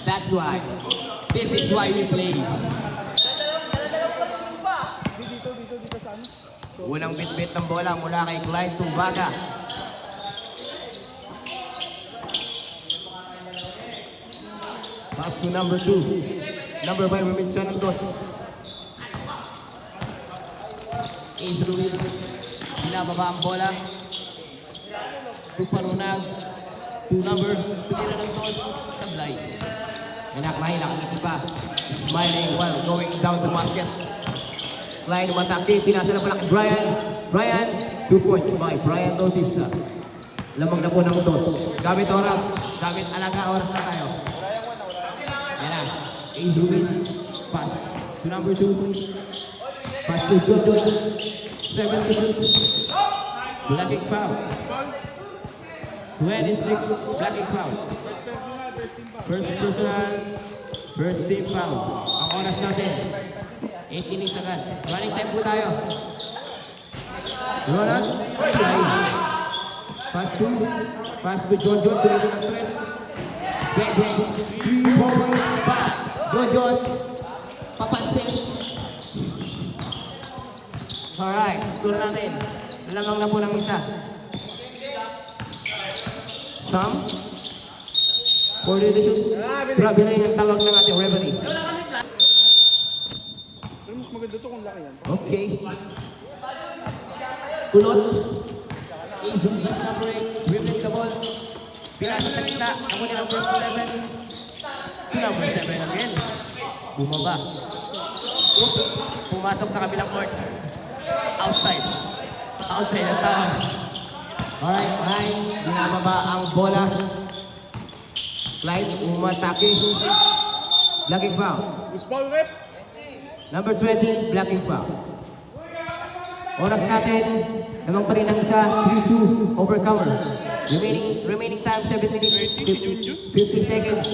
That's why. This is why we play. Unang bit-bit ng bola mula kay Clyde Tumbaga. Pass to number 2. Number 5, Remington Santos. Ace Ruiz. Binababa ang bola. Tuparunag. 2 number. Tumira ng dos. Sablay. Anak-mahin, nakangiti pa. Smiling while going down the basket. Clyde umatake. Pinasa na pala kay Brian. Brian. 2 points by Brian Bautista. Lamang na po ng dos. Gamit oras. Gamit alaga oras na tayo. Yan na. Ace Ruiz. Pass to number 2. Pass to Jojo. 72. Blocking foul. 26. Blocking foul. First personal. First team foul. Ang oras natin. 8 innings agad. Running time po tayo. Ronald. Pass to Jojo. Tuloy ng press. Back. 3 points back. Jojo. Papansin. Alright, score natin. Lamang na po ng isa. Sam. For the edition. Grabe na yung tawag ng ating referee. Mas maganda to kung laki yan. Okay. Kulot. Ace Ruiz number 8. Dribbles the ball. Pinasa sa gitna. Ako ni number 7. Number 7 again. Bumaba. Oops. Pumasok sa kabilang court. Outside ang tawag. Alright, binababa ang bola. Clyde, umatake. Blocking foul. Number 20, blocking foul. Oras natin, namang pa rin ang isa, 3-2, overcomer. Remaining time, 7 minutes, 50 seconds.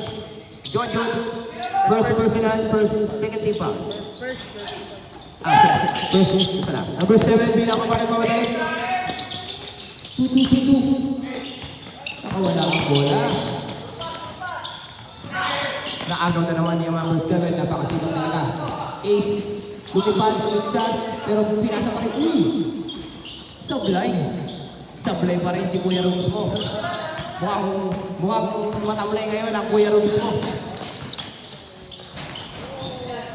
John, first personal, second team foul. First pala. Number 7, bilang ko pa rin mamadali. 2-2. Nakawala ang bola. Naagaw na naman yung number 7. Napakasipag talaga. Ace. Lumipad, shot. Pero pinasa pa rin. Sablay pa rin si Kuya Rums mo. Mukhang matamlay ngayon ang Kuya Rums mo.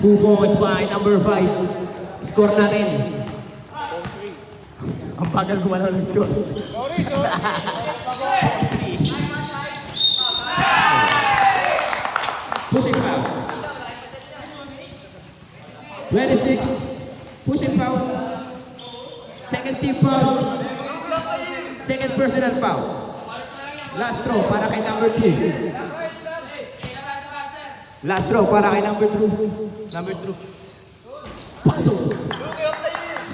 2 points by number 5. Score natin. Ang bagal gumalaw ng score. Pushing foul. 26. Pushing foul. Second team foul. Second personal foul. Last throw para kay number 2. Last throw para kay number 2. Number 2. Pasok.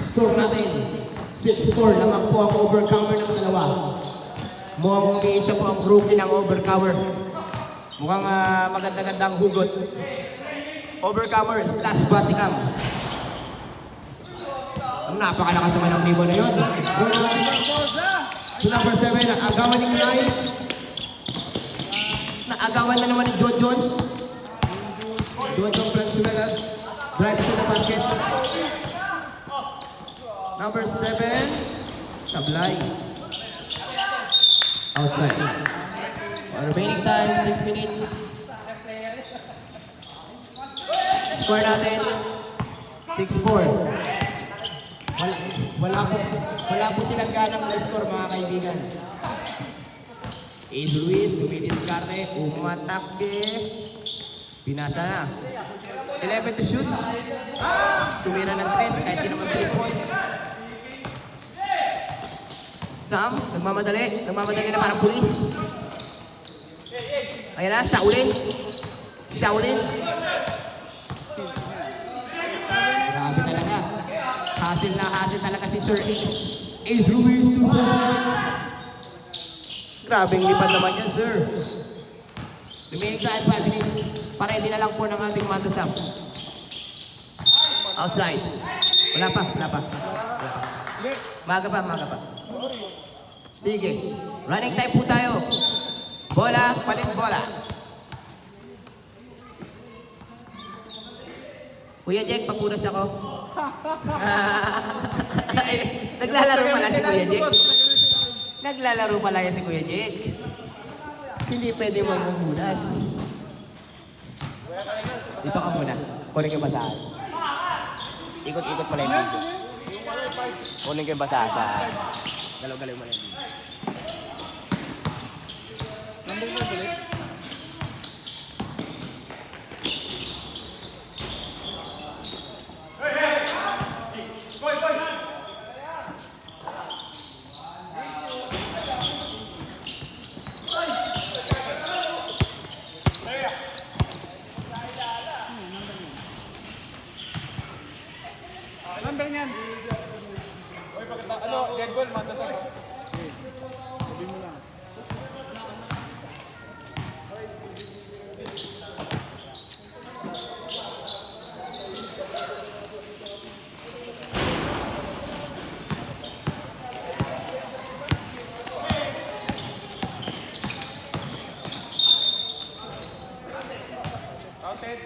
Score natin. 6-4 naman po ang overcomer ng dalawa. Mukhang siya po ang rookie ng overcomer. Mukhang maganda-gandang hugot. Overcomer slash basicam. Ang napakalakas naman ng libo na yun. So number 7, agawan ni Clyde. Naagawan na naman ni John. John Franzuelas. Drives to the basket. Number 7, Sablay. Outside. Remaining time, 6 minutes. Score natin, 6-4. Wala po silang ganang na-score, mga kaibigan. Ace Ruiz, dumidiskarte, umatake. Pinasa na. 11 to shoot. Tumira ng 3 kahit di naman 3 point. Sam, nagmamadali na parang pulis. Ayan na, Shaolin. Grabe talaga. Hassle talaga si Sir Ace. Ace Ruiz. Grabing lipad naman yan, sir. Remaining time, 5 minutes. Paredy na lang po ng ating Matusap. Outside. Wala pa. Maga pa. Sige. Running time po tayo. Bola, palit bola. Kuya Jack, papunas ako. Naglalaro pala si Kuya Jack. Naglalaro pala yan si Kuya Jack. Hindi pwede mamuhunas. Dito ka muna. Kunin ko yung basahan. Ikot-ikot pala yung video. Kunin ko yung basahan sa... Galaw-galaw mo lang. Number 5 ulit. Number niyan. Ano, dead ball, mata sa ba? Sabi mo lang.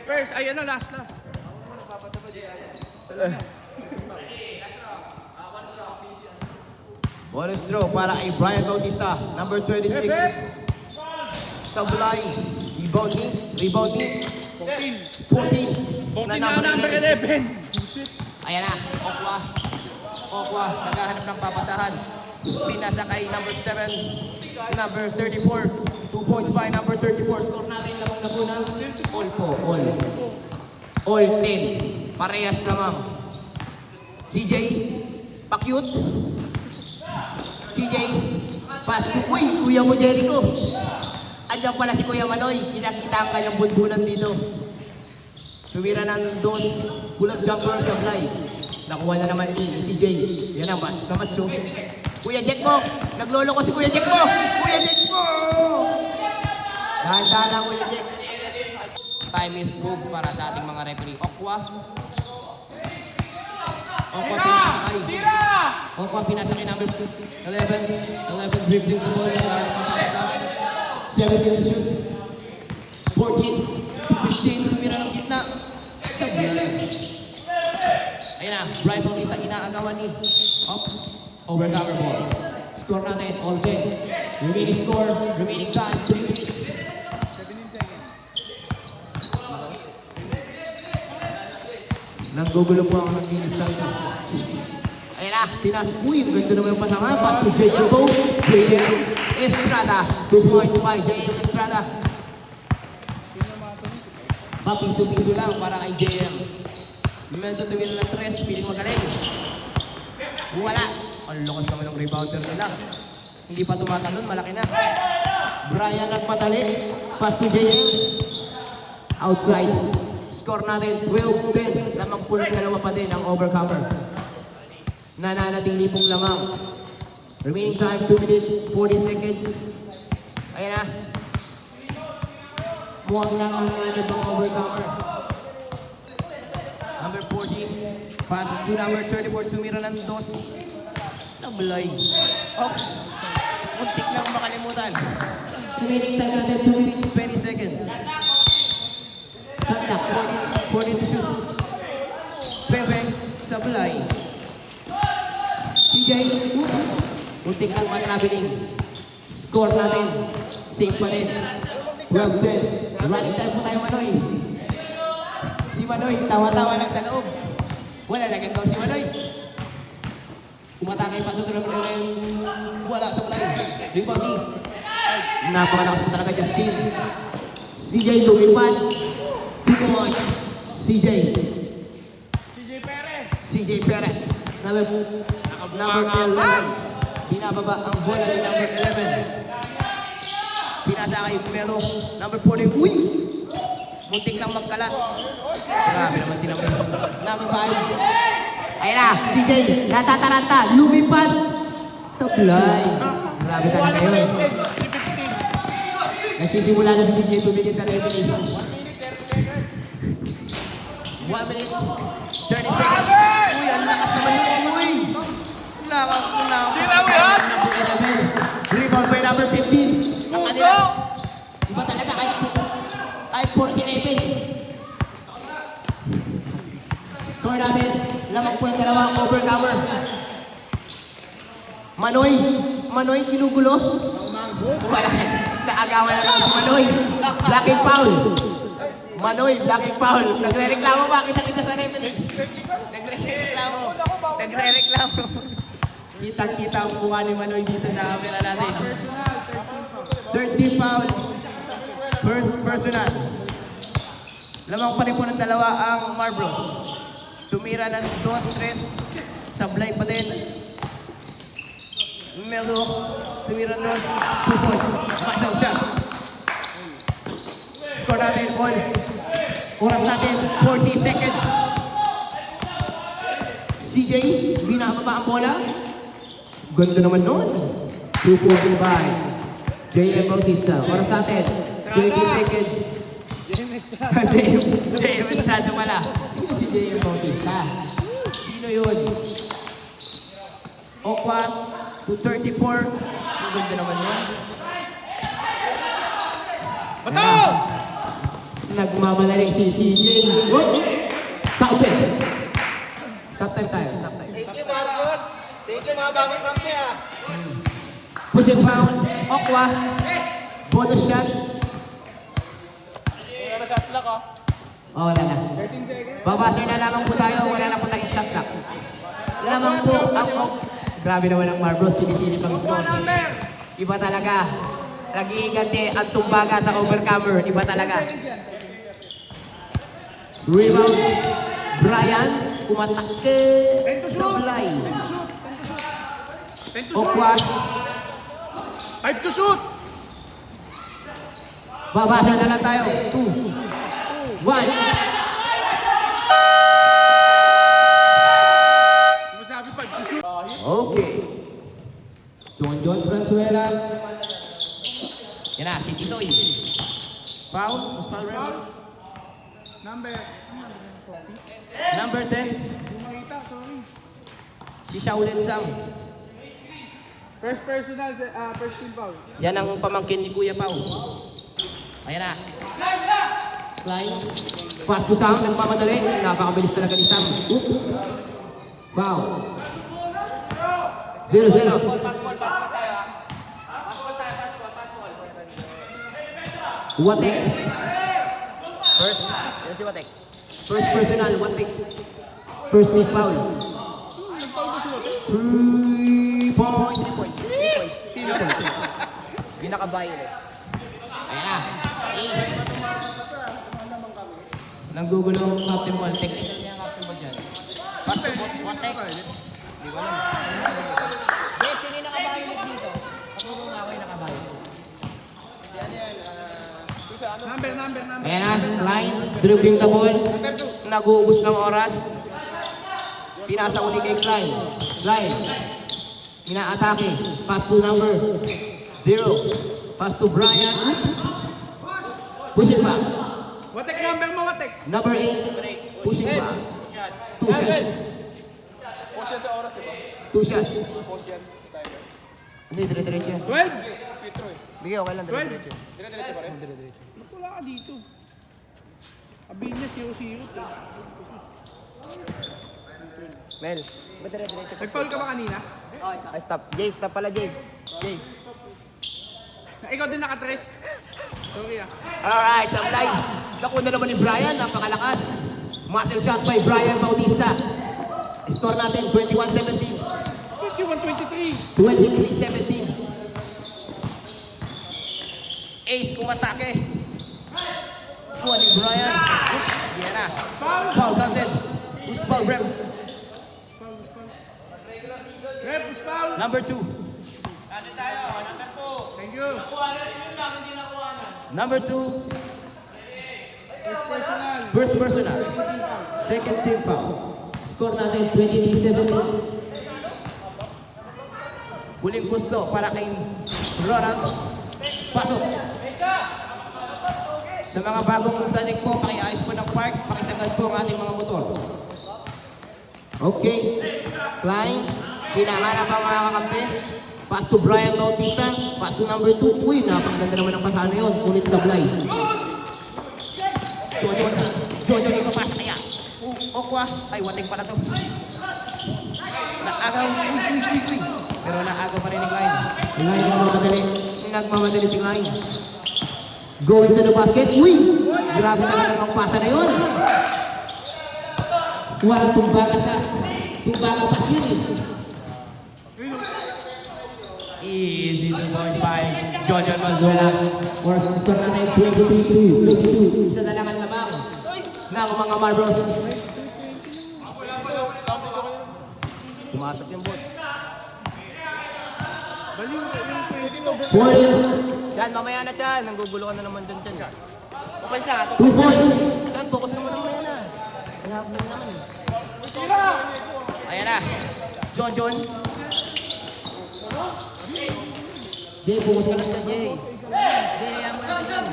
First, ayan na, last. Bonus throw para kay Brian Bautista, number 26. Sablay, rebounding, 14. 14 na number 11. Ayan na, Okwa, naghahanap ng papasahan. Pinasa kay number 7, number 34. 2 points by number 34. Score natin lamang na po ng all po, all 10. Parehas lamang. CJ, pakyut. CJ, pass. Uy, Kuya mo Jericho. Andiyan pala si Kuya Manoy. Kinakita ang kanyang bunbunan dito. Tumira ng dos. Pull-up jumper sa fly. Nakuha na naman si CJ. Yan ang match na match. Kuya Jack mo. Naglolo ko si Kuya Jack mo. Kuya Jack mo. Dahan-dahan lang Kuya Jack. Time is move para sa ating mga referee. Okwa pinasakay. Okwa pinasakay number 11 dribbling the ball. 17 to shoot. 14, 15, tumira ng gitna. Sablay. Ayan na, Brian Bautista, inaagawan ni Ops. Overcover ball. Score natin, all 10. Remaining score, remaining time, 3 minutes. Nanggugulo po ako ng minutes lang ito. Ayan na, tinas. Uy, ganda naman yung pasama. Pass to J.M. Bo. J.M. Estrada. 2 points by J.M. Estrada. Piso-piso lang para kay JM. Momento tumira ng 3, piling magaling. Wala. Ang lakas naman ng rebounder nila. Hindi pa tumatalon, malaki na. Brian nagpatali. Pass to JM. Outside. Score natin 12-10. Lamang po ng dalawa pa din ang overcomer. Nananatili pong lamang. Remaining time 2 minutes, 40 seconds. Ayan na. Mukhang lang ang nananatili pong overcomer. Number 14. Pass to number 34. Tumira ng dos. Sablay. Oops. Muntik lang makalimutan. Remaining time natin 2 minutes, 20 seconds. Tatak, 40 to shoot. Pepe, Sablay. CJ, oops. Muntik lang matraveling. Score natin. Safe pa rin. 12-10. Running time po tayo, Manoy. Si Manoy, tawa-tawa lang sa loob. Wala na ganito si Manoy. Umatakay pa sa tulong ng wala sa play. Rebounding. Napakalakas po talaga Justin. CJ lumipad. 2 points. CJ Perez. Number 11. Binababa ang bola ni number 11. Pinasa kay Melo. Number 40. Uy! Muntik lang magkalat. Grabe naman sila. Number 5. Ayun na, CJ, natataranta, lumipad. Sablay. Grabe talaga yun. Nagsisimula na si CJ tumigil sa referee. 1 minute, 30 seconds. Uy, ang lakas naman yun. Uy! Lakas. Number 11. Rebound by number 15. Puso! Score natin, lamang po ng dalawang overcomer. Manoy, ginugulo. Wala, naagawan na naman si Manoy. Blocking foul. Manoy, blocking foul. Nagre-reklamo ba? Kita sa referee. Nagre-reklamo. Kitang-kita ang mukha ni Manoy dito sa camera natin. 30 foul. First personal. Lamang pa rin po ng dalawa ang Marbros. Tumira ng 2-3. Sablay pa din. Melo. Tumira ng 2 points. Masang shot. Score natin all. Oras natin 40 seconds. CJ, binababa ang bola. Ganda naman nun. 2.5. JM Bautista. Oras natin 20 seconds. JM Estrada pala. Sino si JM Bautista? Sino yun? Okwa, 234. Ang ganda naman yun. Bato! Nagmamalaling si CJ. Stop it! Stop time tayo, stop time. Thank you, Marcos. Thank you, mga bagong kampi, ah. Pushing foul, Okwa. Bonus shot. Pero shot clock, oh. Oh, wala na. 13 seconds. Babasir na lamang po tayo, wala na po tayong shot clock. Lamang po ang Grabe naman ang Marbros, sinisili pang score. Iba talaga. Nag-iigante ang tumbaga sa overcomer. Iba talaga. Rebound. Brian, kumatak ke Sablay. Okwa. 5 to shoot! Babasa na lang tayo. 2, 1. Masabi 5 to shoot. Okay. John Franzuela. Yan na, si Tisoy. Foul. Foul red. Number. Number 10. Makita, sorry. Si Shaolin Sam. First personal, first team foul. Yan ang pamangkin ni Kuya Pau. Ayan na. Climb. Pass to Sam, nagpamadali. Napakabilis talaga ni Sam. Oops. Foul. 0-0. Watek. First. Yan si Watek. First personal, Watek. First team foul. 3 points. Binakabayan eh. Ayan na. Ace. Nanggugulo ang Captain Ball. Technical niya ang Captain Ball dyan. Basta Watek. Di ba lang? Yes, sino yung nakabayan dito? Patulong nga ako yung nakabayan. Number. Ayan na, line, dribbling the ball, nag-uubos ng oras. Pinasa uli kay Klein. Klein, ina-atake, pass to number 0. Pass to Brian, oops. Push it back. Watek number mo, Watek. Number 8, pushing back. 2 shots. Post yan sa oras, di ba? 2 shots. Post yan. Hindi, dire-diretso yan. 12. Bigay, okay lang, 12. dire-diretso. Dire-diretso pa rin? Ba't wala ka dito? Sabihin niya 0-0. Mel, ba't dire-diretso? Nag-foul ka ba kanina? Ay, stop. Jay, stop pala, Jay. Jay. Ikaw din naka-tres. Sorry, ah. Alright, Sablay. Nakuha na naman ni Brian, napakalakas. Muscle shot by Brian Bautista. Score natin, 21-17. 51-23. 23-17. Ace kumatake. Kuha ni Brian. Oops, yan na. Foul counted. Who's foul rep? Rep, push foul. Number 2. Thank you. Number 2. First personal. First personal. Second team foul. Score natin, 23-17. Huling gusto para kay Ronald. Pasok. Sa mga bagong danig po, pakiayos po ng park, pakisagad po ang ating mga motor. Okay. Klein. Pinahanap ang mga kakampi. Pass to Brian Bautista. Pass to number 2. Uy, napakaganda naman ang pasano yun. Ulit Sablay. Jojo, ipapasa kaya. Okwa. Ay, wating pala to. Naagaw. Uy. Pero naagaw pa rin ni Klein. Klein nagmamadali si Klein. Going to the basket. Uy! Grabe talaga ang pasa na yun. Walang tumbaga siya. Tumbaga pa siya. Easy 2 points by John Valenzuela. Or score na tayo 22. Isa na lang ang lamang ng mga Marlbros. Pumasok yung boss. Baliw, yung pwede mo. Diyan, mamaya na dyan. Nanggugulo ka na naman dyan. Focus na. 2 points. Diyan, focus naman mamaya na. Wala ko naman eh. Ayan na. John. Jay, focus ka na dyan, Jay. Jay, ayan mo na dyan.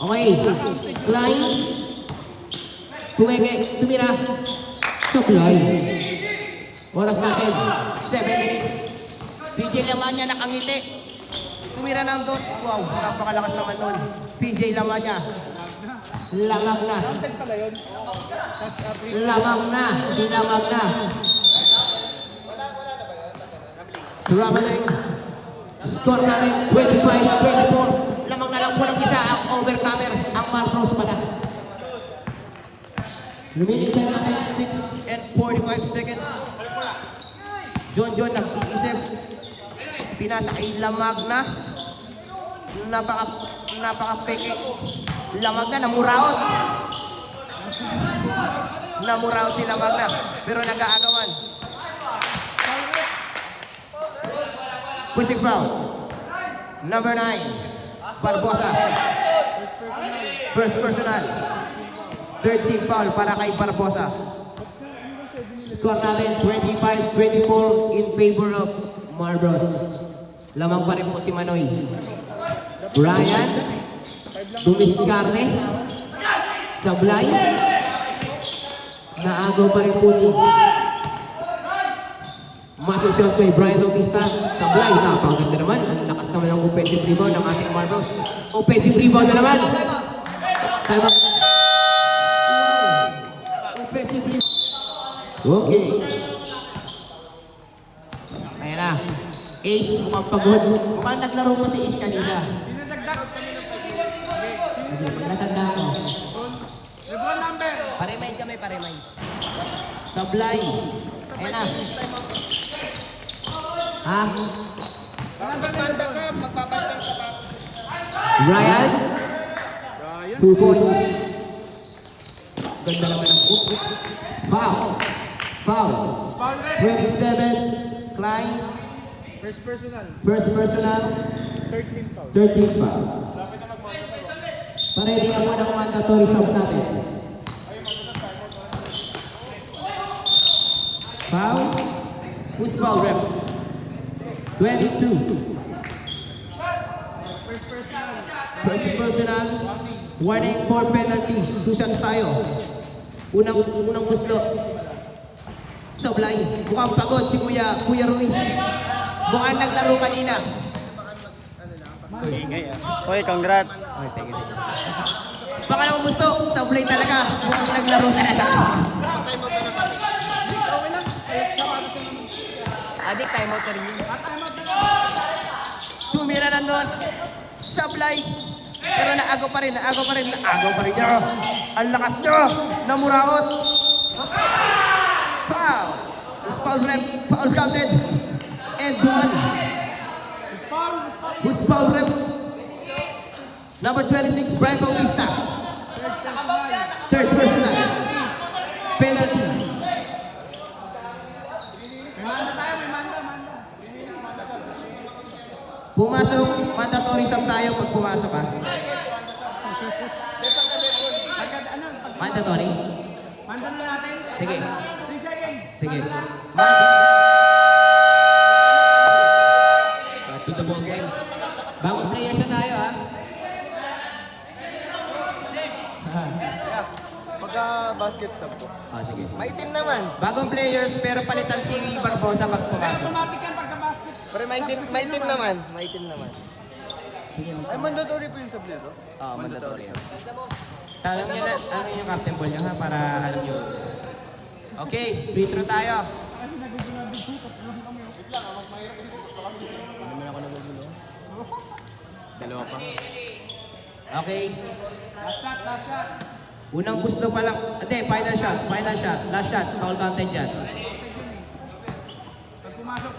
Okay. Klein. Tumira. Stop line. Oras natin. 7 minutes. PJ Lamanya nakangiti. Tumira ng 2. Wow, napakalakas naman nun. PJ Lamanya. Lamang na. Lamang na. Traveling. Score natin 25-24. Lamang na lang po ng isa ang overcomer. Ang Marlbros pala. Remaining time natin 6 and 45 seconds. John nag-iisip. Pinasa kay Lamagna. Napaka-peke. Lamagna, namuraot. Namuraot si Lamagna. Pero nag-aagawan. Pushing foul. Number 9. Barbosa. First personal. 13 foul para kay Barbosa. Score natin 25-24 in favor of Marlbros. Lamang pa rin po si Manoy. Brian. Dumiskarte. Sablay. Naagaw pa rin po ni Massive shot kay Brian Bautista. Sablay. Napakaganda naman. Ang lakas naman ng offensive rebound ng ating Marlbros. Offensive rebound na naman. Time out. Offensive rebound. Okay. Ayan na. Ace, mukhang pagod. Mukhang naglaro mo si Ace kanina. Natanda ako. Lebron number. Pare-mind kami. Sablay. Ayan na. Ha? Magpapanda sa Ryan. 2 points. Ganda naman ang Foul. 27. Klein. First personal. First personal. 13 foul. 13 foul. Paredy na po ng mandatory sound natin. Foul. Who's foul, rep? 22. First personal. Warning for penalty. 2 shots tayo. Unang gusto. Sablay. Mukhang pagod si Kuya Ruiz. Mukhang naglaro kanina. Oy, congrats. Pangalawang gusto. Sablay talaga. Mukhang naglaro talaga. Adik, time out na rin yun. Tumira ng 2. Sablay. Pero naagaw pa rin niya. Ang lakas niya. Namuraot. Foul. Foul counted. And 1. Who's foul rep? Number 26, Brian Bautista. Third personal. Penalty. Pumasok, mandatory sub tayo pag pumasok ha. Mandatory? Manda na natin. Sige. 3 seconds. Sige. To the ball game. Bagong players na tayo ha. Pagka-basket stop ko. Sige. May team naman. Bagong players pero palitan si Barbosa pag pumasok. Automatic yan pagka-basket. Pero may team naman. May team naman. Ay, mandatory po yung sablay, no? Oo, mandatory yan. Alam niyo na, ano yung captain ball niya ha, para alam niyo. Okay, free throw tayo. Naman ako nagugulo. Dalawa pa. Okay. Last shot. Unang gusto pa lang. Hindi, final shot. Last shot. Foul counted yan. Pag pumasok,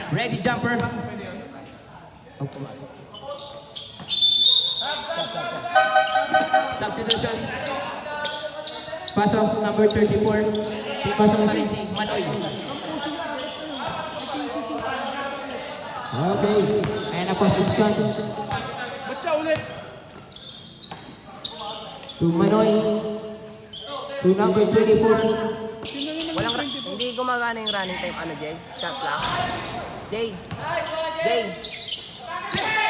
Ready jumper. Pag pumasok. Substitution. Pasok number 34. Pasok pa rin si Manoy. Okay. Ayan na po si Scott. ba't siya ulit? To Manoy. To number 24. Hindi gumagana yung running time, ano, Jay? Shot clock. Jay.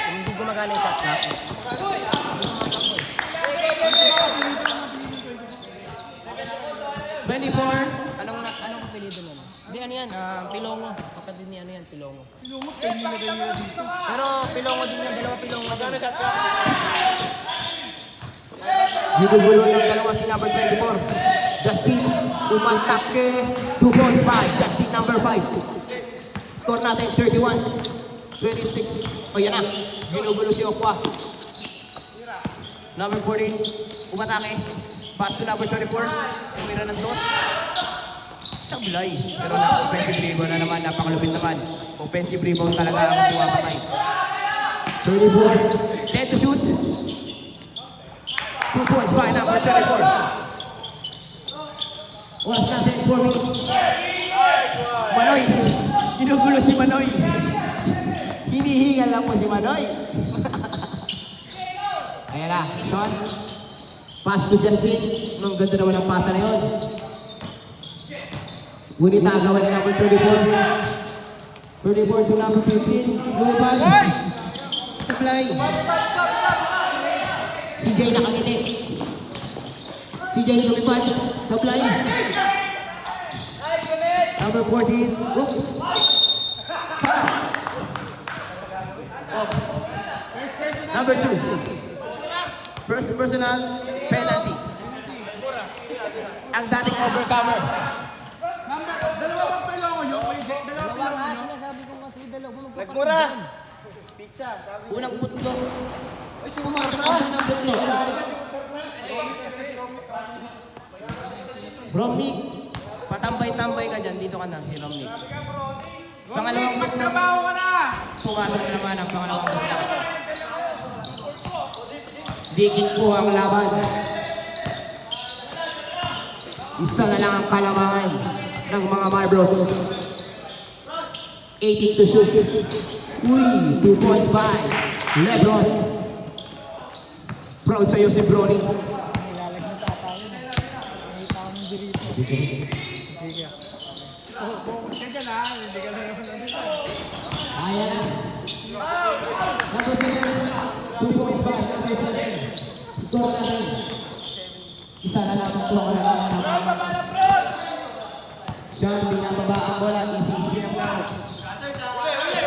Hindi gumagana yung shot clock. 24. Anong apelido nun? Hindi, ano yan? Pilongo. Kapatid ni ano yan, Pilongo. Lumot kayo nilagay dito. Pero Pilongo din yan, dalawa Pilongo. Gano'n shot clock? Ginugulo ng dalawa si number 24. Justin umatake 2 points by Justin number 5. Score natin 31-26. O yan na. Ginugulo si Okwa. Number 14 umatake. Pass to number 34. Tumira ng dos. Sablay. Pero na offensive rebound na naman. Napakalupit naman. Offensive rebound talaga ang buwapatay. 34. Dead to shoot. 2 points by number 34. Oras natin, 4 minutes. Manoy, ginugulo si Manoy. Hinihingal lang po si Manoy. Ayan na, shot. Pass to Justin. Ang ganda naman ang pasa na yun. Ngunit agawan ni number 34. 34 to number 15. Lumipad. Supply. CJ nakangiti. CJ lumipad. Supply. Number 14. Oops. Oh. Number 2. First personal penalty. Ang dating overcomer. Dalawa bang pilongo nyo? Dalawa pilongo nyo? Sinasabi ko kasi dalawa. Nagmura! Pizza, sabi. Unang putlong. Ay, sumamasok ang unang putlong. Romnick, patambay-tambay ka dyan. Dito ka na, si Romnick. Pangalawang putlong. Magtrabaho ka na! Pumasok na naman ang pangalawang putlong. Dikit po ang laban. Isa na lang ang kalamangan ng mga Marbros. 18 to shoot. Uy, 2 points by Lebron. Proud sa'yo si Brony. Focus ka dyan ha, hindi ka lang nandito. Ayan. Number 7, 2 points by number 7. Score natin. Isa na lang ang score na lang ng mga Marbros. Siya ang binababa ang bola. Easy ang lang.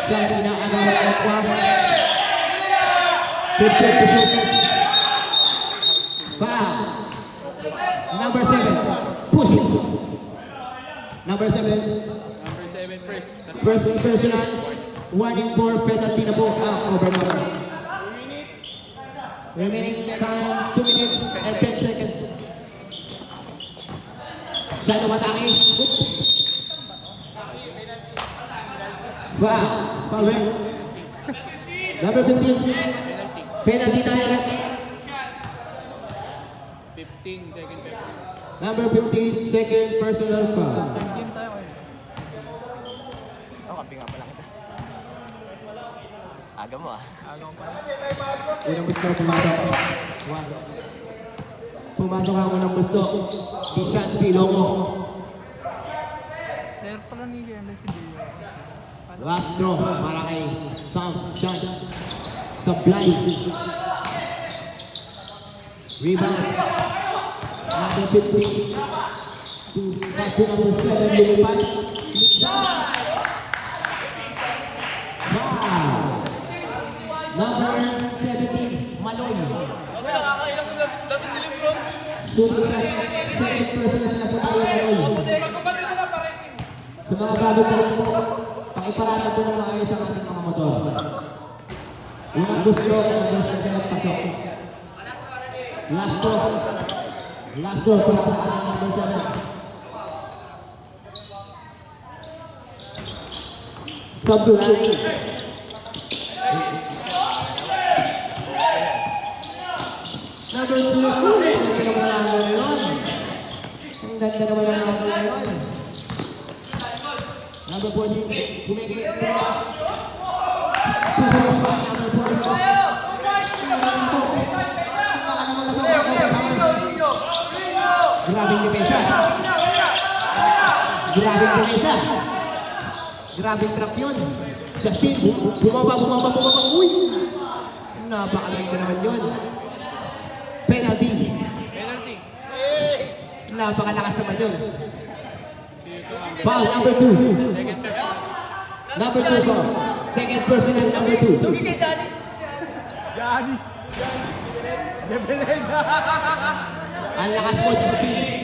Siya ang binababa ang bola. 50 to shoot. Foul. Number 7. Push it. Number 7. Number 7 first. First personal. Warning for penalty na po ang overcomer. Remaining time 2 minutes and 10 seconds. Siya lumatake. Foul. Foul red. Number 15. Penalty tayo. 15 second person. Number 15, second personal foul. Aga mo ah. Unang gusto pumasok. Pumasok ang unang gusto. Bishan Pilongo. Player pala ni Ganda si Bio. Last throw para kay Sam Shan. Supply. Rebound. Number 15. Pass to number 7. Lumipad. Foul. Number 17, Maloy. Shooting second person na po tayo, Maloy. Sa mga bago pa rin po, pakiparata po ng maayos ang ating mga motor. Unang gusto, number 7 pasok. Last throw. Last throw para sa ating number 7. From the line. Number 2. Ang ganda naman ang number yun. Ang ganda naman ang number yun. Number 14. Bumigay. Number 14. Grabing depensa. Grabing depensa. Grabing trap yun. Justin, bumaba. Uy! Napakaganda naman yun. Penalty. Napakalakas naman yun. Foul, number 2. Number 2 foul. Second personal, number 2. Giannis. Gebelena. Ang lakas mo, Justin.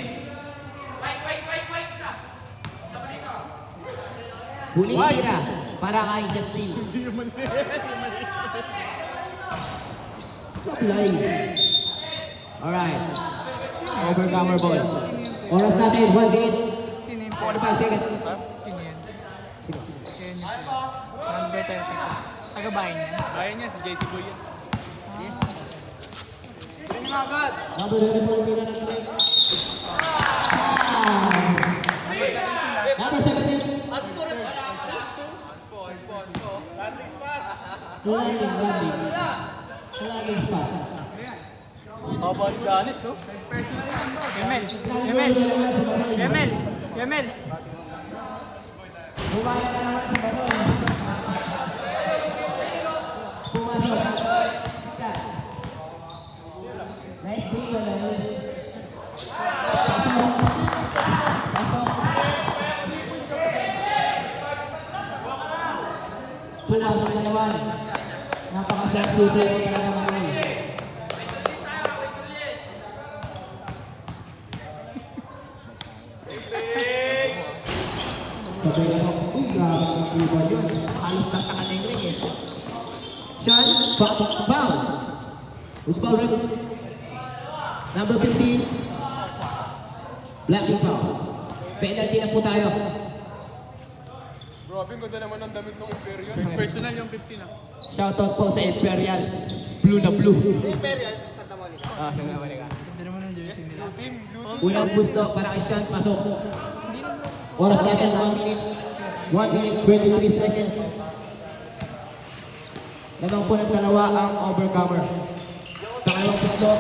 Huling tira para kay Justin. Supply. Alright. Overcomer ball. Oras natin, 1 minute. 45 seconds. Sino yan? Number 30. Taga-bayan niya. Bayan niya, si JC Boy yan. Number 34, mila ng 3. Number 17. Landing spot. Haba ni Giannis, no? Yemel. Bumaya na naman si Baton. Pumasok. Let's see what I do. Pumasok na naman. Napaka-short shooter ko talaga naman. Sabay na ako, uy, grabe ang iba yun. Halos tataka na yung ring eh. Sean, foul. Who's foul ring? Number 15. Blacking foul. Penalty na po tayo. Grabe, ganda naman ang damit ng Imperial. Personal yung 15 ah. Shoutout po sa Imperials. Blue na blue. Imperials, Santa Monica. Ganda naman ang jersey nila. Unang gusto para kay Sean, pasok. Oras natin, 1 minute. 1 minute, 23 seconds. Lamang po ng dalawa ang overcomer. Pangalawang gusto,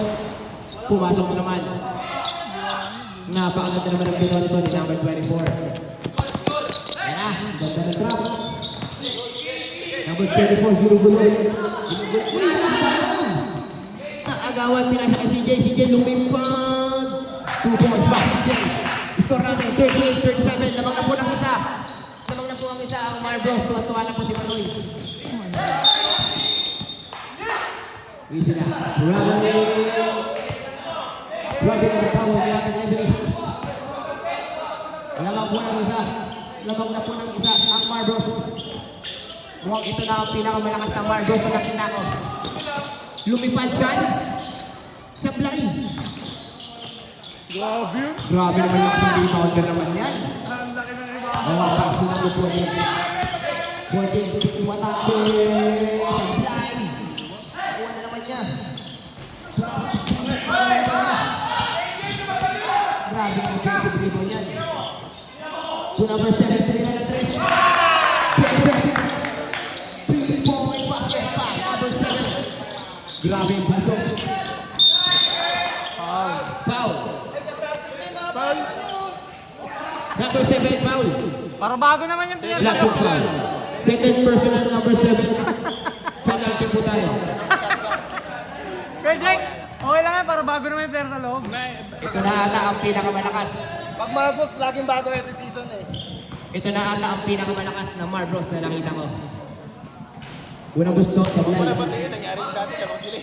pumasok mo naman. Napakaganda naman ang binaw nito ni number 24. Ayan na, ganda ng trap. Number 24, ginugulo. Agawan, pinasa kay CJ. CJ lumipad. 2 points back, CJ. Score natin, 38-37. Lamang na po ng isa. Lamang na po ang isa ang Marbros. Tuwan-tuwa na po si Manoy. Wisi na. Grabe na nagkawa ni Atin Henry. Lamang po ng isa. Lamang na po ng isa ang Marbros. Mukhang ito na ang pinakamalakas na Marbros na nakita ko. Lumipad siya. Sa play. Grabe yun. Grabe naman yung hindi founder naman yan. Ang laki ng iba. Ang pass na po niya. 14, matake. Fly. Kuha na naman niya. Grabe yung defensive rebound yan. So number 7, 3 na 3. 3-point basket pa. Number 7. Grabe yung busok. Foul. Number 7, foul. Para bago naman yung player. Black foul. Second personal, number 7. Penalty po tayo. Kuya Jake, okay lang yan. Para bago naman yung player sa loob. Ito na ata ang pinakamalakas. Pag Marbos, laging bago every season eh. Ito na ata ang pinakamalakas na Marbros na nakita ko. Unang gusto, sablay. Wala ba tayo nangyari dati lamang sila?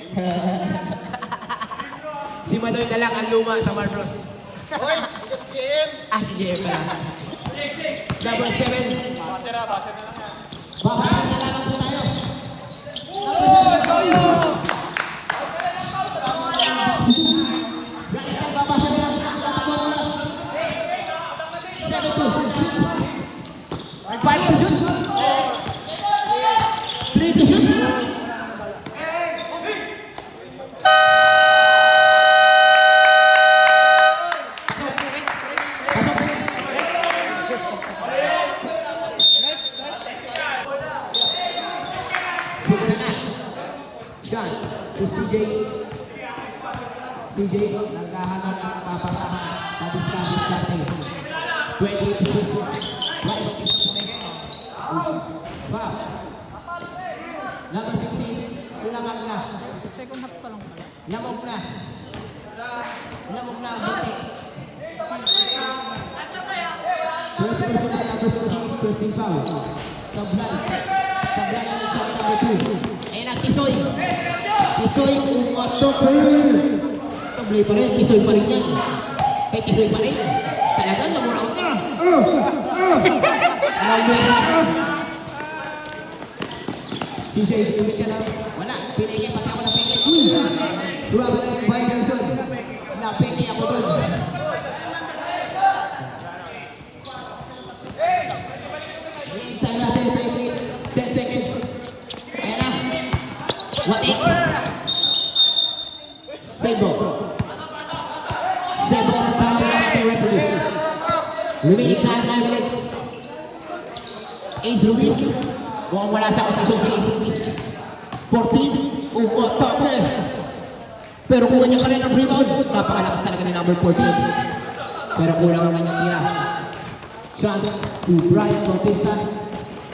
Si Madoy na lang ang luma sa Marbros. Hoy, ito si JM. Ah, si JM pala. Number 7. Base na lang yan. Babasan na lang po tayo. Ganitang babasan na lang po tayo. 7-2. 5 to shoot. 3 to shoot. John, to CJ. CJ, naghahanap ng papasahan sa discarded dati. 20 to 2. Right, Bob. Number 16, ulangan na. Second half pa lang pala. Lamog na. Lamog na ang buti. First person na number 16, first foul. Sablay. Sablay ang shot number 2. Ayun ang Tisoy. Tisoy, umato po. Sablay pa rin, Tisoy pa rin yan. Kay Tisoy pa rin. Talagang namuraw ka. TJ, ulit ka lang. Wala, pinigay pati ako na pinigay. Dua ba lang yung Brian Johnson? Napinigay ako doon. Time natin, 5 minutes, 10 seconds. Ayan na. What if? Sebo. Sebo ang tawag na ating referee. Remaining time, 9 minutes. Ace Ruiz. Mukhang wala sa kondisyon si Ace Ruiz. 14. Umotok na. Pero kung kanya ka rin ang rebound, napakalakas talaga ni number 14. Pero kulang ang kanyang tira. Chance to Brian Bautista.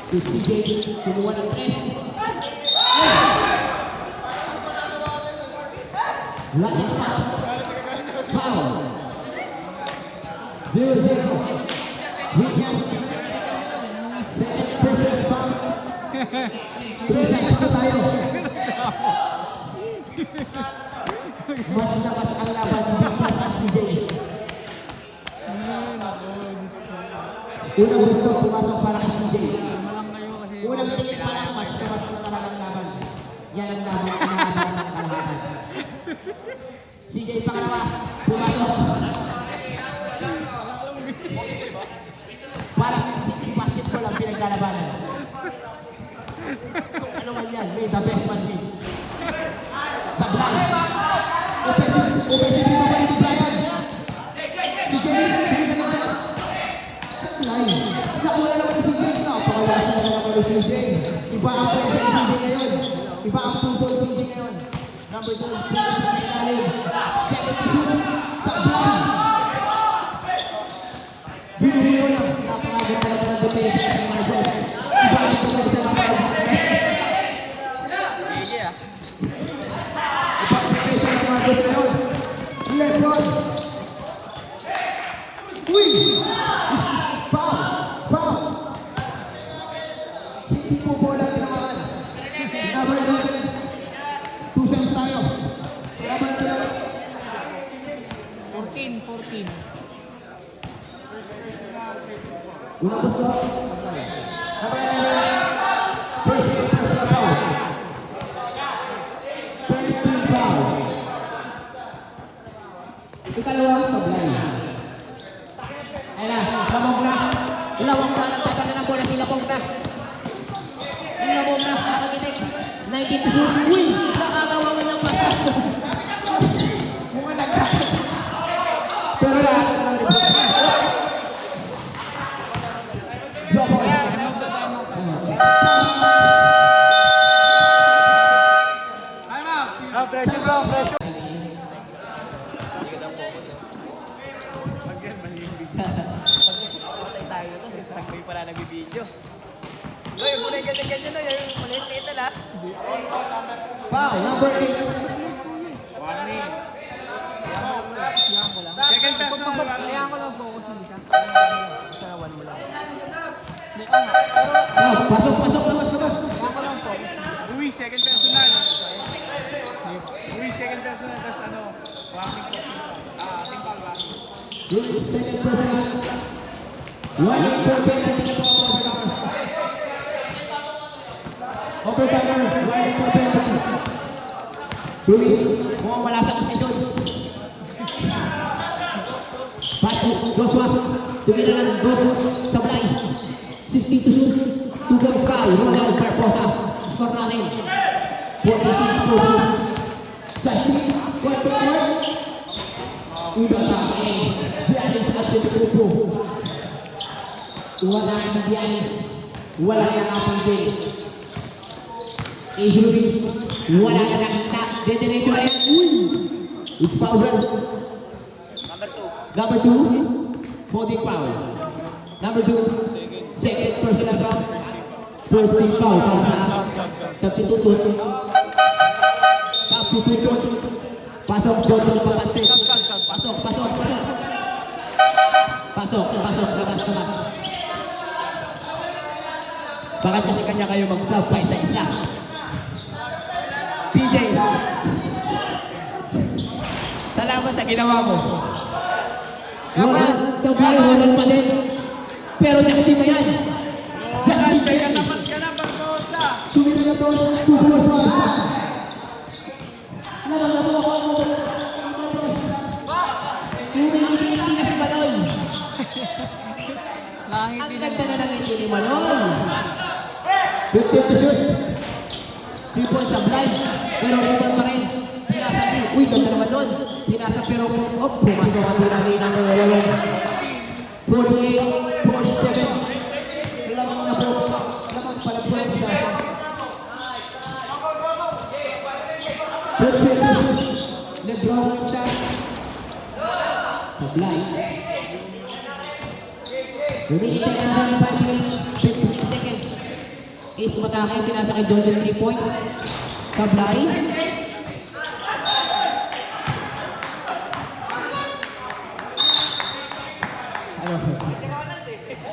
To CJ. Kumuha ng 3. Right foul. Foul. 0-0. Weakness. Second person foul. 3 seconds na tayo. Mas na mas ang laban ng Bigtas at CJ. Unang gusto pumasok para kay CJ. Unang tingin pa lang, mas na mas na talagang laban. Yan ang laban ng laban ng kalahatan. CJ pangalawa, pumasok. Parang hindi basketball ang pinaglalabanan. Ano man yan, may the best man din. Sablay. Offensive pa ba ni Brian? CJ, hindi na naman. Sablay. Nakula naman ni CJ. Napakawasa na naman ni CJ. Iba ang pressure ni CJ ngayon. Iba ang puso ni CJ ngayon. Number 2, puso sa ilalim. Second to shoot. Sablay. Binuyo lang. Napakagod talaga ng defense. Iba ang puso sa ilalim. Let's run. Uy! Foul! Foul! Hindi po bola tinamaan. Number 11. 2 shots tayo. Number 11. 14. Unang gusto. Number 11. First personal foul. 20 foul. Ikalawang sablay. Ayun na, lamog na. Ilawang na, nagtata na ng bola, silapong na. Ilawang na, nakagitik. 19 to shoot. Uy! Nakagawa mo ng pasa. Mga nagkakit. Pero lahat ng report. Loko. Pressure bro, pressure. Tayo to, sakay pala nagbibideo. Uy, muna yung ganyan-ganyan na, yung maliit-liit na lang. Foul, number 8. Second personal. Kaya ko lang focus mo isa. Sa one mo lang. Hindi ko nga. Pero Pasok, pasok, labas, labas. kaya ko lang focus. second personal. Luis, second personal. Tapos ano, walking po. Timpal walking. Luis, second personal. Walking for penalty na po. Overtimer, walking for penalty. Luis, mukhang wala sa posisyon. Patrick, Joshua, tumira na ng Dos, Sablay. 60 to shoot, 2 points foul, Ronald Barbosa, score natin. 46-42. That's it, 1 point. Iba sa akin, Giannis at Pintupo. Wala na si Giannis, wala na kapang Jay. Luis, wala na nakita, detineto na yan. It's foul run. Number 2, holding foul. Number 2, second personal foul. First team foul para sa substitute. Substitute. Pasok, Jordan Papansin. Pasok. Labas. Bakit kasi kanya kayo mag-sub pa isa-isa? PJ, salamat sa ginawa mo. Wala, walang pa din. Pero Justin na yan. Tapat ka na, Barbosa. Tumira na to, subukan mo. Hindi na si Manoy. Ang ganda na ng ngiti ni Manoy. 50 to shoot. 3 points ang blind. Pero rebound pa rin. Pinasa ni. Uy, ganda naman nun. Pinasa pero pumasok ang tinali ng 48-47. Lamang na po. Lamang pala po ang isa. 50 to shoot. Lebron ang shot. Sa blind. Remaining time 5 minutes, 56 seconds. Ace matake, pinasa kay Jordan 3 points. Sablay.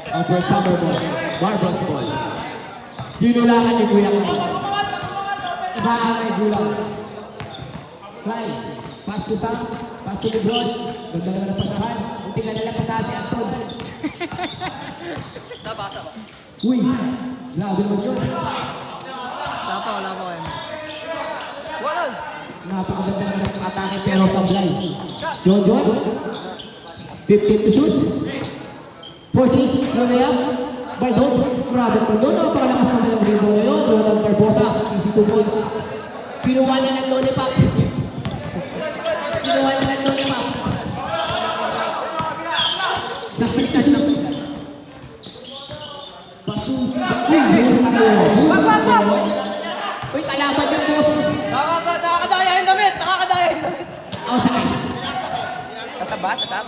Upper cover ball. Barbaros ball. Ginulangan ni Kuya Kay. Ibaan kay Gulang. Fly. Pass to Sam. Pass to Lebron. Ganda na pasahan. Unti ka nalang pasahan si Anton. Nabasa ba? Uy! Grabe naman yun. Wala pa kayo. Wala! Napakaganda ng atake pero sablay. John. 15 to shoot. 40. Lumayap. Baldon. Grabe naman yun. Napakalakas naman yung rebound na yun. Ronald Barbosa. Easy 2 points. Pinuha na ng lollipop. Sa pitas ng Uy, kalaban yung boss. Nakakadaya yung damit! Ako sakay. Sasab?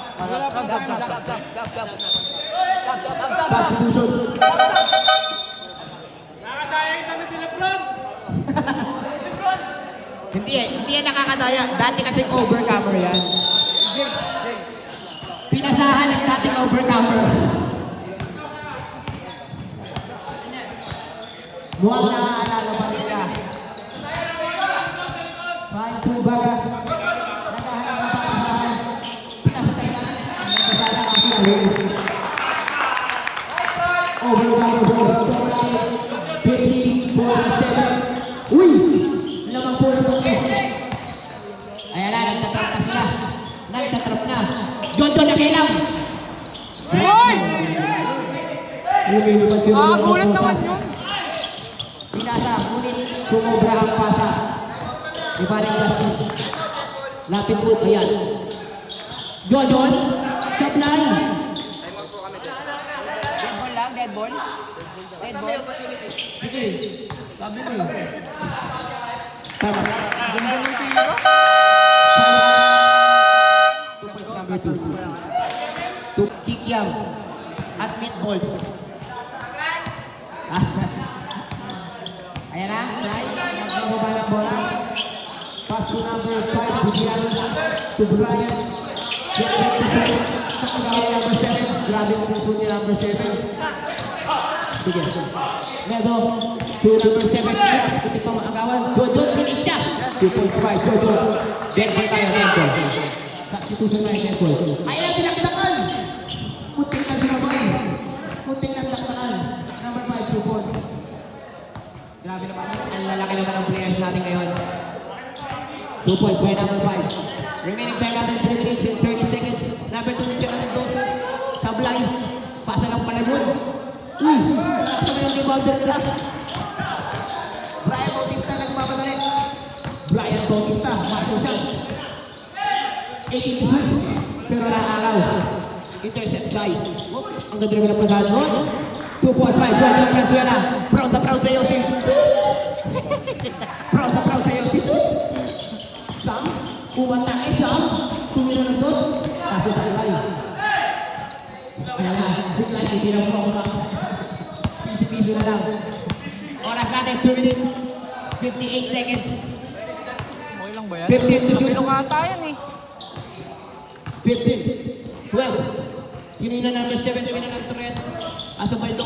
Substitution. Nakadaya yung damit ni Lebron. Hindi yan nakakadaya. Dati kasing overcomer yan. Pinasahan ng dating overcomer. Mukhang naaalala pa rin siya. Fine to baga. Naghahanap ng pakasahan. Pinasasayan. Pinasasayan ang pinalong. Overcomer ball. Supply. 50-47. Uy! Lamang po na ito. Ayan na, nagtatrap na sila. Nagtatrap na. John na kailang. Hoy! Gulat naman yun. Pinasa, ngunit sumobra ang pasa. Ibalik kasi. Lapit po, ayan. John, supply. Dead ball lang, dead ball. Sige, sabi mo. Tama. Points number 2. To Kikiam at meatballs. Ayan na, try. Magbaba ng bola. Pass to number 5, Bugian. To Brian. Nakagawa number 7. Grabe mo kung ni number 7. Sige. Medo. To number 7. Ito pang agawan. Jojo, finish siya. 2.5, Jojo. Denver tayo, Denver. Substitution tayo, Denver. Ay, lang dinakdakan. Munting na sinabay. Munting na dinakdakan. Number 5, 2 points. Grabe naman. Ang lalaki naman ang players natin ngayon. 2 points by number 5. Remaining time natin 3 minutes and 30 seconds. Number 2, Dos. Sablay. Pasa lang pala yun. Uy! Nasa na yung rebounder nila. Brian Bautista nagmamadali. Brian Bautista. Marco siya. 18 pero nakalaw. Intercept shy. Ang ganda rin ng pasado nun. 2.5. Jordan Franzuela. Proud sa Yossi. Proud sa Yossi. Sam. Umatake Sam. Tumira ng dos. Kaso sa ilay. Kaya na. Zipline. Hindi na po ako. Piso na lang. Oras natin. 2 minutes. 58 seconds. Okay lang ba yan? 15 to shoot. Ano nga tayo eh? 15, 12. Yun na number 7, yun na ng 3. Asa ba ito?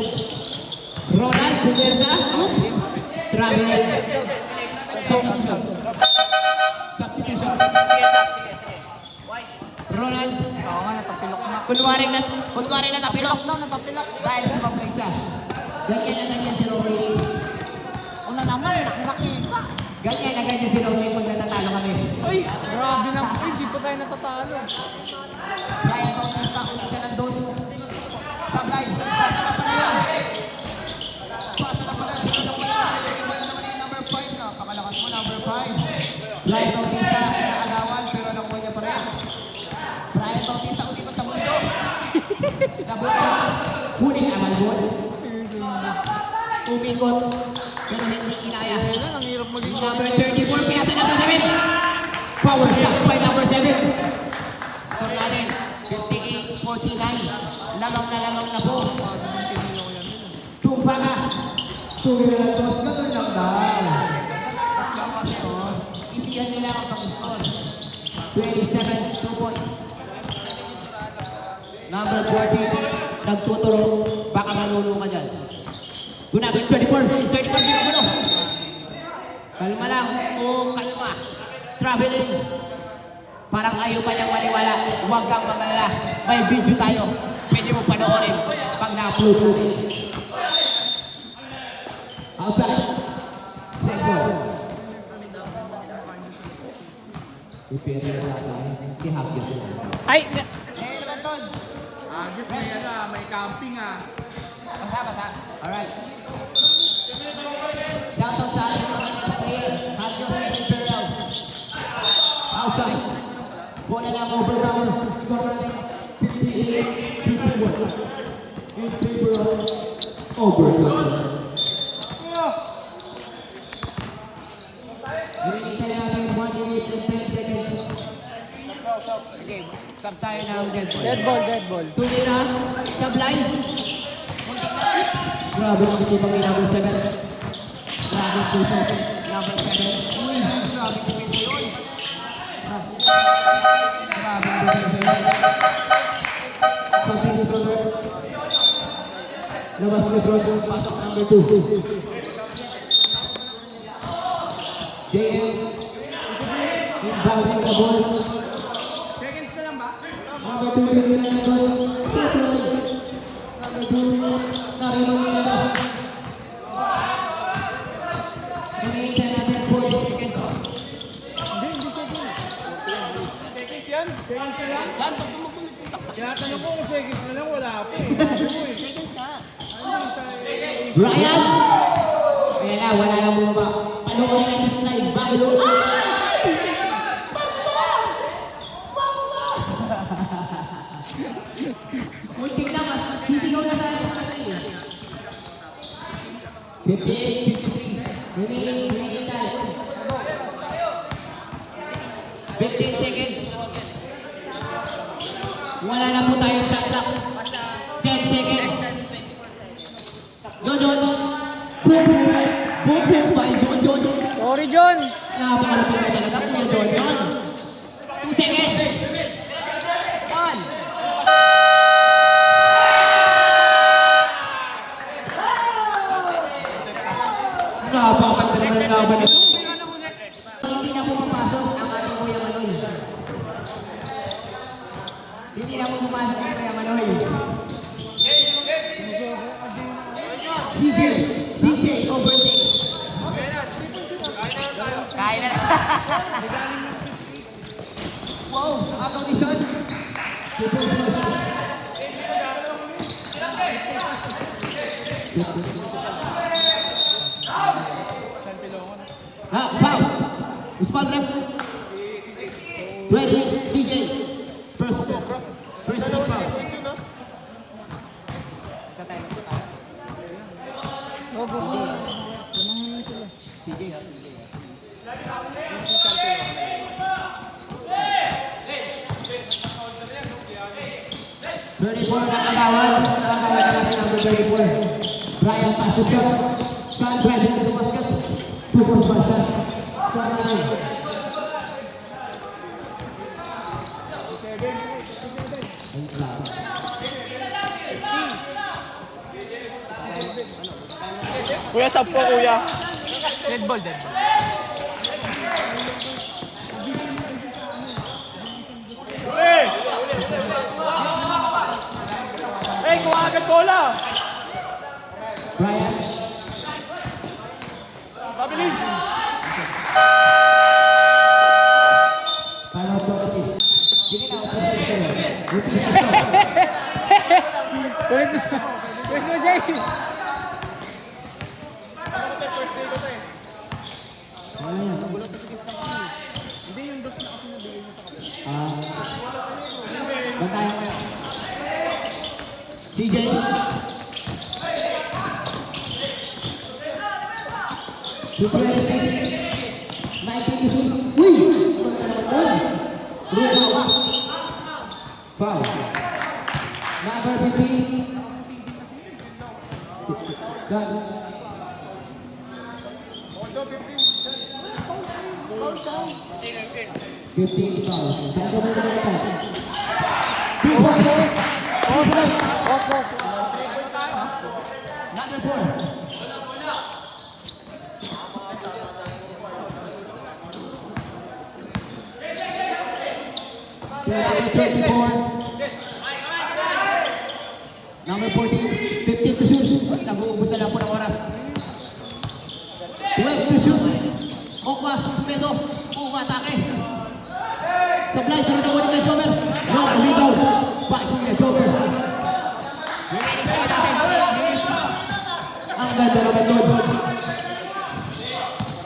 Ronald, Bumersa. Oops. Traveling. Substitution. Substitution. Sige, Sap. Sige. Ronald. Oo nga, natapilok na. Kunwaring na tapilok. Na, natapilok. Dahil sa pag siya. Ganyan si Romy. Una naman, nakita. Ganyan si Romy pag natatalo kami. Ay, grabe na. Ay, di pa tayo natatalo. Brian Bautista, ulit siya ng dos. Sabay. Pasa na pala yan. Pasa na pala. Iba na naman yung number 5 na. Kamalakas mo, number 5. Brian Bautista, nakagawan, pero nakuha niya pa rin. Brian Bautista, ulit sa mundo. Nabuto. Huling amalbon. Umikot. Pero hindi kinaya. Ayun, ang hirap maging Number 34, pinasa number 7. Power shot by number 7. Score natin, 58-49. Lamang na po. Tumpa ka. Tumira na ito. Ganun lang daw. Isiyan nila ang pag-score. 27, 2 points. Number 14, nagtuturo. Baka manulong ka dyan. Gunagin 34 minuto. Kalma lang. Oo, kalma. Traveling. Parang ayaw pa niyang maniwala. Huwag kang magalala. May video tayo. Pwede mo panoorin pag na-upload mo. Outside. Set ball. Ipiri na natin. Kihapyo sila. Ay! Eh, naman ton. Agis may may camping ah. Basa. Alright. Shoutout sa ating mga player. Hapyo sa Imperials. Outside. Bola ng overpower. Score natin 58-51. In favor of overpower. Remaining tayo natin 1 minute and 10 seconds. Okay, stop tayo ng dead ball. Dead ball. Tumira, sablay. Grabe ang isipang ni number 7. Grabe ang isipang number 7. Uy, grabe ang isipang yun. Grabe ang isipang yun. Something is over. Labas ni Bro, pasok number 2. JM. Inbounding sa ball. Seconds na lang ba? Number 2 is in the ball. Number 2, narinig nila. Hinihintay natin 40 seconds. Hindi seconds. Seconds yan? Seconds na lang? Saan? Pag tumukulit yung taksak. Kaya tanong ko kung seconds na lang, wala po eh. Seconds ka. Brian! Kaya na, wala na bumaba. Panoorin natin sa slide. Bago. Muntik na, sisigaw na tayo sa kanila. 58, 53. Remaining tayo. 15 seconds. Wala na po tayong shot clock. 10 seconds. John. Boom, by John. Sorry, John! Napakalapit mo talaga po, John. 2 seconds. 1. Napakaganda ng laban ito. pumasok kay Kuya Manoy. CJ overtakes. Kaya na. Wow, nakakondisyon. Foul. Respond rep. 20, CJ. First team foul. Sa tayo na. Huwag mo. CJ ha. 34 nakagawan na natin number 34. Brian Pasukyo. Can drive into the basket. 2 points by shot. Score na lang. Kuya, sub po kuya. Dead ball, dead ball. Hey! Hey, kuha agad bola! Brian. Pabilis! Final 40. Sige na, umpisa ito. Wait mo, Jay! Hindi yung dos na kasi nabigay mo sa kapatid. Bantayan ko. CJ. Uy! Foul. Number 15. Done. 15 foul. Saan ka muna ito? 2 points. Number 4. Number 24. Number 14. 15 to shoot. Nag-uubos na lang po ng oras. 12 to shoot. Okwa, Medo. Umatake. Supply, sarap na muna kay Sober. No, rebound. Back to kay Sober. Ang ganda naman doon.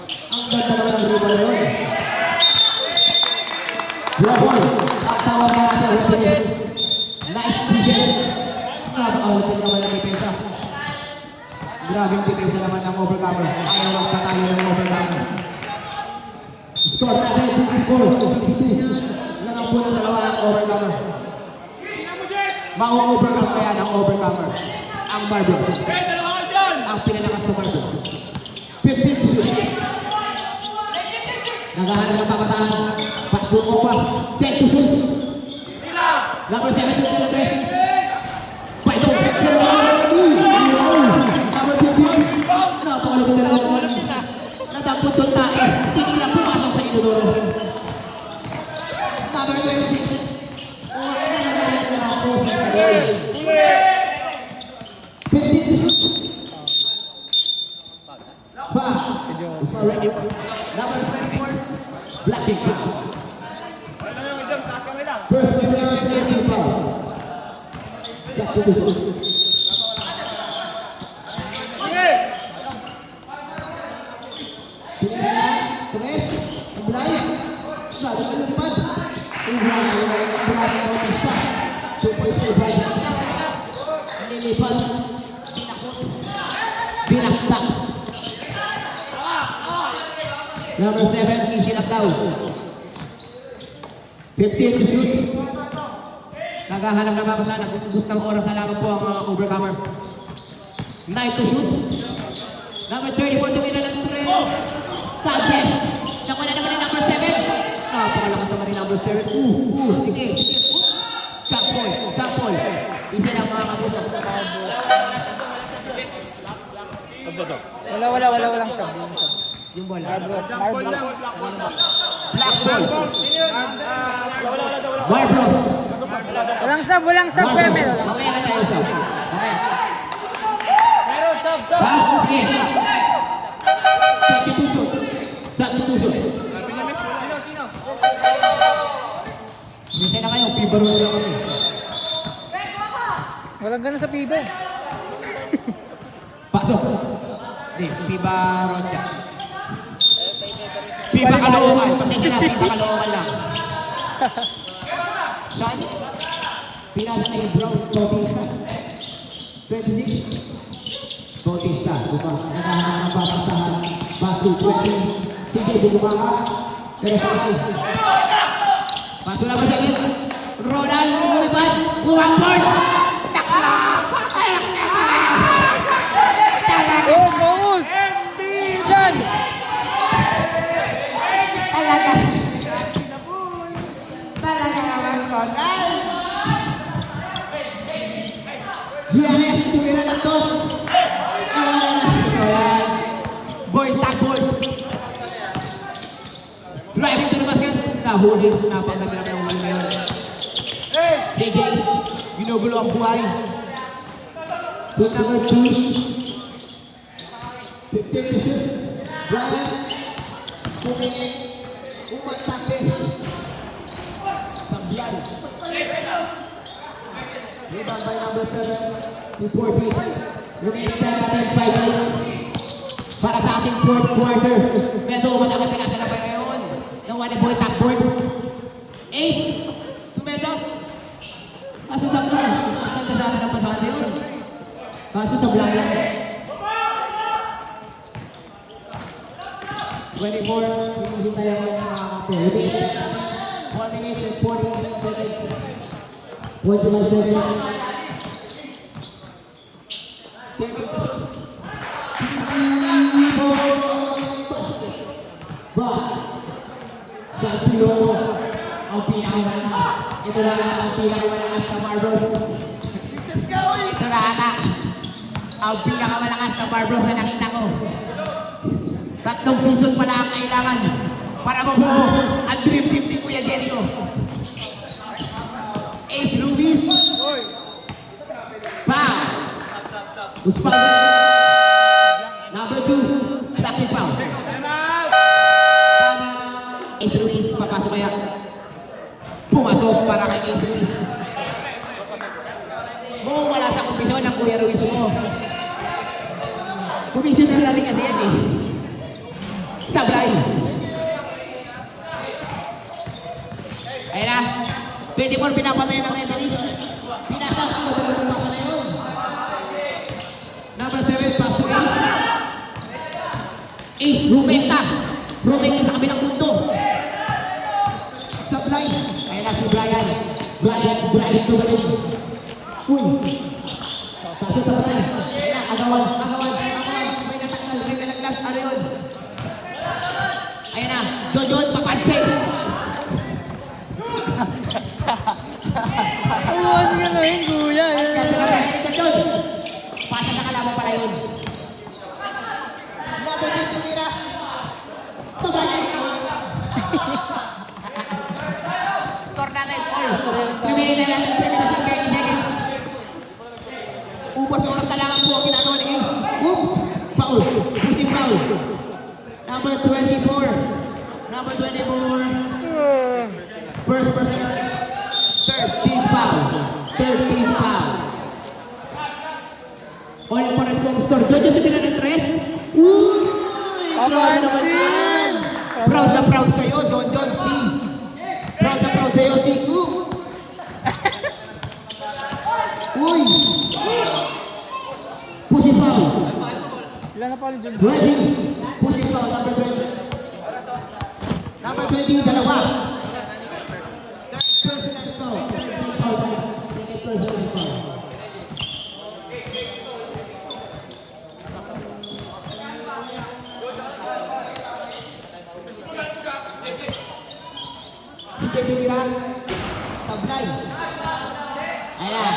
Ang ganda naman ng rebound na yun. Bravo. Ang tawag na natin. Nice defense. Nakakaulit naman ang depensa. Grabing depensa naman ng overcomer. Ayaw lang patalo ng overcomer. Score natin, 64. Nangampo ng dalawa ng overcomer. Mau-overcome kaya ng overcomer. Ang Barbers. Ang pinalakas ng Barbers. 15 to shoot. Nagahanap ng pakataan. Pasok ko pa. 10 to shoot. Number 7 to shoot. Paito. Number 15. Napakalagod na lang. Natampot yung tae. Hindi na pumasok sa Inodoro. Number 26. Number 24, Black Big Foul. First second foul. Black Big Foul. Tres, Ablay. Lalo ka lumipad. Ablay ang isa. 2 points kay Bryson. Nilipad. Binaktak. Number 7, Easy Lakdaw. 15 to shoot. Naghahanap na mga kasana. Gustang oras na lamang po ang mga overcomer. 9 to shoot. Number 34, tumira ng 3. Tages. Nakuha na naman ang number 7. Napakalakas naman ni number 7. Sige. Jump point. Isa lang mga kapuso. Walang sabi. Yung bola. Marbros. Black ball. Marbros. Walang sub, Vermel. Mamaya ka tayo, sub. Okay. Meron, sub. Ha? Okay. Substitution. Substitution. Sino? Minsan na kayo, pibar mo sila kami. Walang ganun sa pibe. Pasok. Hindi, piba Rocha. Piba Kaloocan. Pasensya na, piba Kaloocan lang. Son, pinasa na yung Brown Bautista. 26. Bautista, diba? Nakahanap ng papasahan. Baso 20. Sige, bumukaka. Pero sa akin. Paso lang ba sa akin? Ronald, lumipad. Buwang board. Takla! Oh, Momus! Yan! Talaga. Talaga naman, Ronald. Yes, tumira ng tos. Boy, takbol. Driving to the basket. Nahuli. Napagdagan na ng huli ngayon. JJ, ginugulo ang buhay. Put number 2. 15. Brian. Pumingin. Umatake. Tablay. Rebound by number 7. Before beat. Remaining time natin 5 minutes. Para sa ating fourth quarter. Medyo umatake pinasa na pa ngayon. Yung one boy takboard. Ace. Tumedyo. Kaso sa mga. Ang ganda sa akin ang pasada yun. Kaso sa Blayan. 24, hindi tayo mga 1 minute and 40 seconds. 21 seconds. Pilo ang pinakamalakas. Ito lang ang pinakamalakas na Marbles. Ito lang ang pinakamalakas na Marbles na nakita ko. 3 season pa na ang kailangan para mabuo ang dream team ni Kuya Jericho. Ace Ruiz. Foul. Uspang. Number 2. Blocking foul. Ace Ruiz, papasok kaya. Pumasok para kay Ace Ruiz. Wala sa komisyon ng Kuya Ruiz mo. Komisyon na rin kasi yan eh. Sablay. Ayun na. 24 pinapatay ng Anthony. Pinasa ang magandang pasa na yun. Number 7, pass to Ace. Ace, Rumenta. Rumenta sa kabilang mundo. Sablay. Ayun na si Brian. Brian to balik. Uy. Paso sa patay. Ayun na, agawan. May natakal, may nalaglag. Ano yun? Ayan na, Jojon, papansin. Ano ka na yun, kuya? Jojon, pasa na kalaban pala yun. Mabalik yung tira. Pabalik. Score natin, 4. Remaining na natin 3 minutes and 30 seconds. Ubos ng oras na lang po ang ginagawa ni Ace. Whoop! Foul. Pushing foul. Number 24. Number 24. First person. 13 foul. 13 foul. All important kong score. Jojo sa tinan ng 3. Uy! Proud naman yan. Proud na proud sa'yo, John C. Proud na proud sa'yo, Siku. Uy! Pushing foul. Ilan na pa ulit dyan? Ready. Pushing foul, number 20. Number 20, dalawa. Third personal foul. Second personal foul. Sige, tiniran. Tablay. Ayan.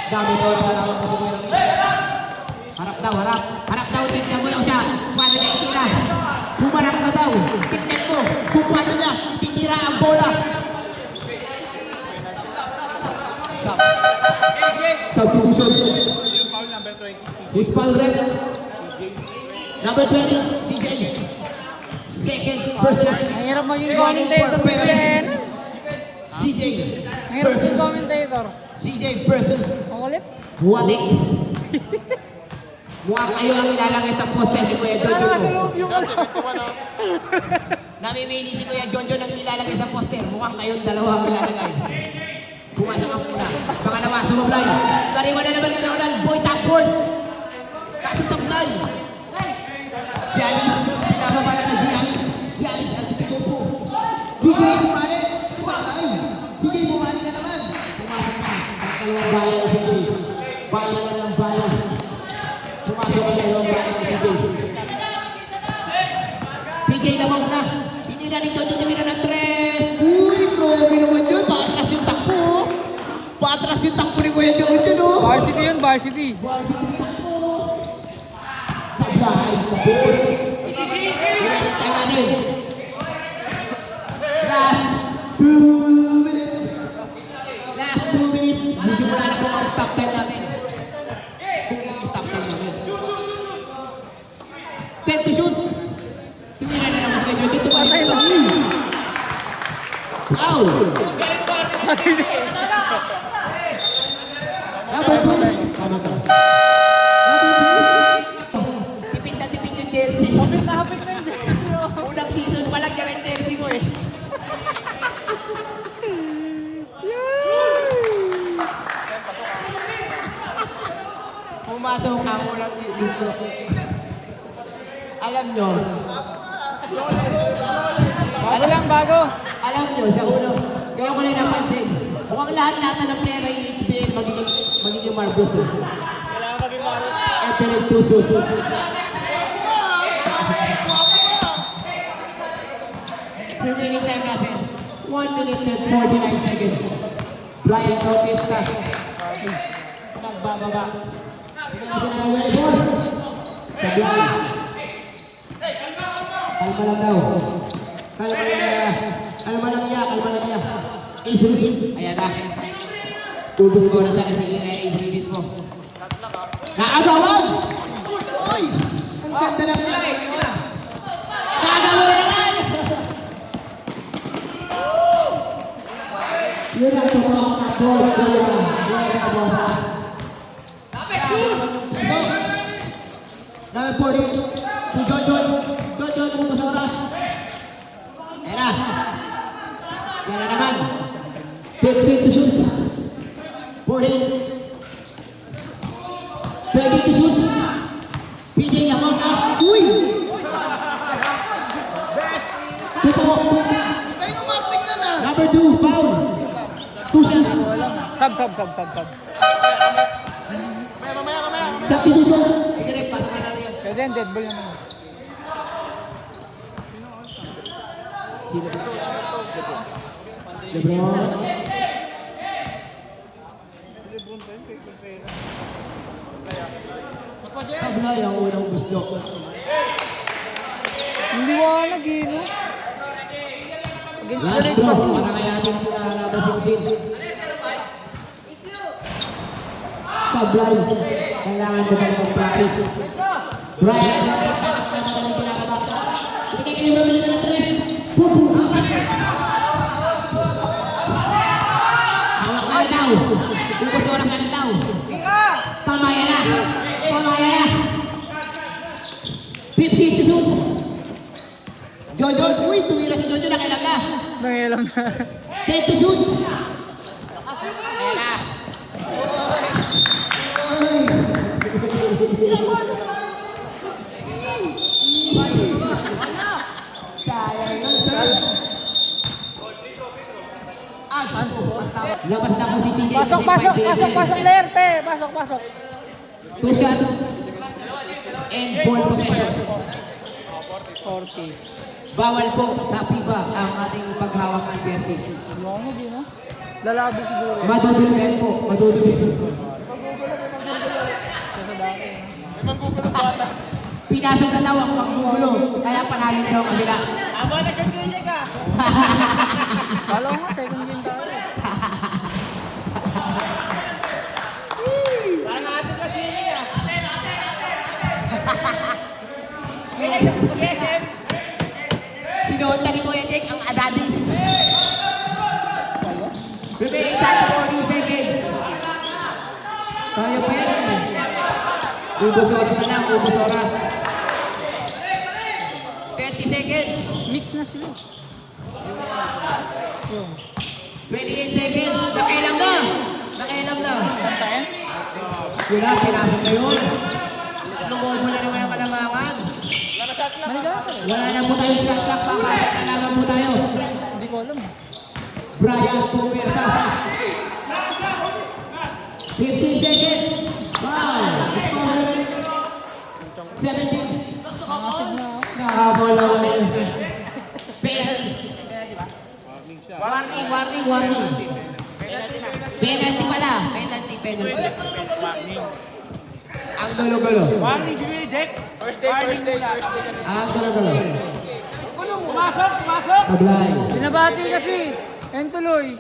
Dami ko lang alam ko sa harap daw, harap. Harap daw, tignan mo lang siya. Paano niya itira? Humarap ka daw. Tignan mo kung paano niya ititira ang bola. Stop. Who's foul rep? Number 20, CJ. Second personal. Ang hirap maging commentator mo yan. CJ Ang hirap maging versus commentator. CJ versus Ang kulit. Wadik. Mukhang kayo ang ilalagay sa poster ni Kuya Wala Jojo. ka sa loob yung ano. Namimili si Kuya Jojo ang ilalagay sa poster. Mukhang kayong dalawa ang ilalagay. Pumasok ang una. Pangalawa, sumablay. Kariwa na naman yung naulan. Boy Tackford. Kaso sablay. Giannis. Pinababala na Giannis. Giannis at Tikupo. DJ Bumali. Ay! CJ Bumali na naman. Pumasok na. Ang kanilang bayan ng CJ. Bayan na ng bayan. Pumasok ang dalawang bayan ng CJ. PJ lamang na. Tinira ni Jojo tumira ng 3. Uy, grabe naman yun. Paatras yung takbo. Paatras yung takbo ni Kuya Jojo, no? Varsity yun, varsity. Sabay, tapos. Time natin. Last 2 minutes. Last 2 minutes. Sisimula na po ang stop time natin. Stop time natin. 10 to shoot. Tumira na naman kayo. Dito pa rin. Ow! Number 2. Tama ka. Tipid na tipid yung jersey. Hapit na yung jersey. Unang season pa lang yan ang jersey mo eh. Pumasok ang unang season. Alam nyo, Ano lang bago? alam nyo, sa ulo, kaya ko na napansin, mukhang lahat-lahat ng player ay HBL magiging Marcos. Ito rin puso. Remaining time natin, 1 minute and 49 seconds. Brian Bautista. Nagbababa. Sabihan. Kalma lang daw. Kalma lang niya. Kalma lang niya. Kalma lang niya. Ace Ruiz. Ayan na. Ubus ko na sana sige kaya Ace Ruiz mo. Naagawan! Uy! Ang ganda lang sila eh. Naagawan na naman! Yun ang tumakot na ball. Yun ang tumakot. Number 40, si John. John, umubos ang oras. Ayan na. Yan na naman. 15 to shoot. 14. 20 to shoot. PJ Yamon na. Uy! Tupo. Number 2, foul. 2 shots. Sub. Substitution. Direct pass na natin yan. Pwede yan, dead ball naman. LeBron. Sablay ang unang gusto. Hindi wanag eh, no? Against the Last rate throw. kasi. Para kay ating number 16. Sablay. Kailangan ko tayo mag-practice. Brian. Ibigay kayo mabili ng 3. Pupu. Hawak ka na daw. Bukas oras ka na daw. Tama yan na. 50 to shoot. Jojo. Uy, tumira si Jojo. Nakilang ka. Nangilam na. 10 to shoot. Labas na po si CJ. Pasok, player, te. Pasok. 2 shots and ball possession. 40. Bawal po sa FIBA ang ating paghawak ng jersey. Wanag eh, no? Lalabo siguro yan. Madudugan po, madudugan. Siya sa dati. Pinasok na daw ang panggulo, kaya panalin daw ang kabila. Kala ko nga, second game tayo. Sinuot na ni Kuya Jake ang Adadis. Remaining time 40 seconds. Kaya pa yan. Ubus oras na lang, ubus oras. 30 seconds. Mix na sila. 28 seconds. Nakailang na. Nakailang na. Santayan? Wala, pinasok na yun. Tatlong goal mo na naman ang kalamangan. Manigawa ka rin. Wala na po tayo sa clock. Papasok na lamang po tayo. Hindi ko alam. Brian Pumerta. 15 seconds. 5, 17. Nangasig na ako. Nakabala ko na yun. Penalty. Warning, warning, warning. Penalty pala. Penalty, penalty. Ang gulo-gulo. Warning si Kuya Jack. First day. Ang gulo-gulo. Pumasok, pumasok. Tablay. Binabati kasi. Yan tuloy.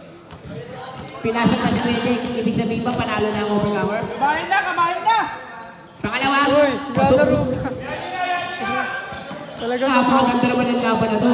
Pinasok na si Kuya Jake. Ibig sabihin ba panalo na ang overcomer? Kabahin na, kabahin na. Pangalawa. Uy, lalaro. Talagang Napakaganda naman ang laban na to.